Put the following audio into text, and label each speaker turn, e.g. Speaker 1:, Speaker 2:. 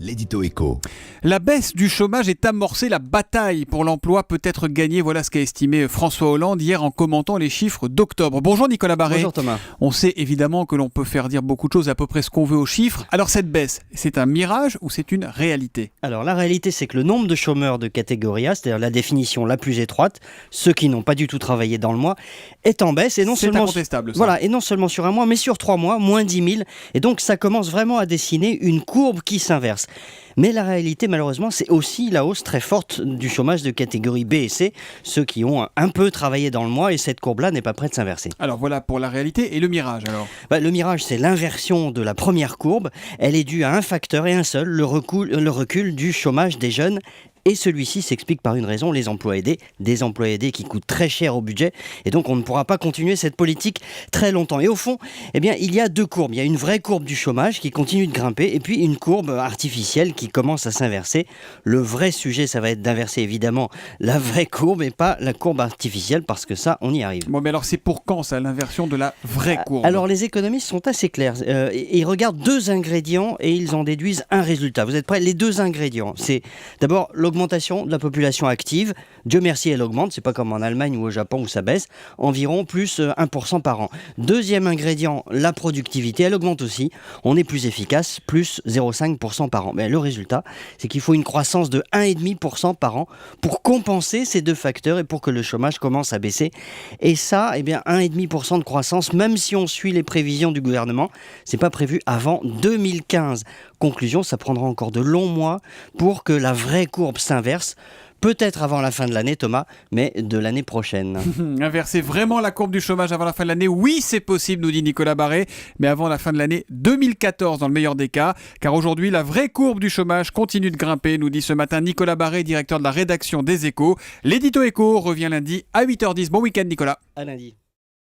Speaker 1: l'édito éco.
Speaker 2: La baisse du chômage est amorcée, la bataille pour l'emploi peut être gagnée. Voilà ce qu'a estimé François Hollande hier en commentant les chiffres d'octobre. Bonjour Nicolas Barré.
Speaker 3: Bonjour Thomas.
Speaker 2: On sait évidemment que l'on peut faire dire beaucoup de choses, à peu près ce qu'on veut aux chiffres. Alors cette baisse, c'est un mirage ou c'est une réalité ?
Speaker 3: Alors la réalité, c'est que le nombre de chômeurs de catégorie A, c'est-à-dire la définition la plus étroite, ceux qui n'ont pas du tout travaillé dans le mois, est en baisse. Et non
Speaker 2: C'est
Speaker 3: seulement,
Speaker 2: incontestable ça.
Speaker 3: voilà, et non seulement sur un mois, mais sur 3 mois, moins 10 000. Et donc ça commence vraiment à dessiner une courbe qui s'inverse. Mais la réalité, malheureusement, c'est aussi la hausse très forte du chômage de catégorie B et C, ceux qui ont un peu travaillé dans le mois, et cette courbe-là n'est pas prête de s'inverser.
Speaker 2: Alors voilà pour la réalité et le mirage alors.
Speaker 3: Le mirage, c'est l'inversion de la première courbe. Elle est due à un facteur et un seul, le recul du chômage des jeunes. Et celui-ci s'explique par une raison, les emplois aidés, des emplois aidés qui coûtent très cher au budget. Et donc on ne pourra pas continuer cette politique très longtemps. Et au fond, il y a deux courbes. Il y a une vraie courbe du chômage qui continue de grimper et puis une courbe artificielle qui commence à s'inverser. Le vrai sujet, ça va être d'inverser évidemment la vraie courbe et pas la courbe artificielle, parce que ça, on y arrive.
Speaker 2: Bon, mais alors c'est pour quand ça, l'inversion de la vraie courbe ?
Speaker 3: Alors les économistes sont assez clairs. Ils regardent deux ingrédients et ils en déduisent un résultat. Vous êtes prêts ? Les deux ingrédients, c'est d'abord l'augmentation de la population active. Dieu merci, elle augmente. C'est pas comme en Allemagne ou au Japon où ça baisse. Environ plus 1% par an. Deuxième ingrédient, la productivité. Elle augmente aussi. On est plus efficace, plus 0,5% par an. Mais le résultat, c'est qu'il faut une croissance de 1,5% par an pour compenser ces deux facteurs et pour que le chômage commence à baisser. Et ça, 1,5% de croissance, même si on suit les prévisions du gouvernement, c'est pas prévu avant 2015. Conclusion, ça prendra encore de longs mois pour que la vraie courbe s'inverse. Peut-être avant la fin de l'année, Thomas, mais de l'année prochaine.
Speaker 2: Inverser vraiment la courbe du chômage avant la fin de l'année, oui, c'est possible, nous dit Nicolas Barré, mais avant la fin de l'année 2014 dans le meilleur des cas, car aujourd'hui, la vraie courbe du chômage continue de grimper, nous dit ce matin Nicolas Barré, directeur de la rédaction des Échos. L'édito Écho revient lundi à 8h10. Bon week-end, Nicolas.
Speaker 3: À lundi.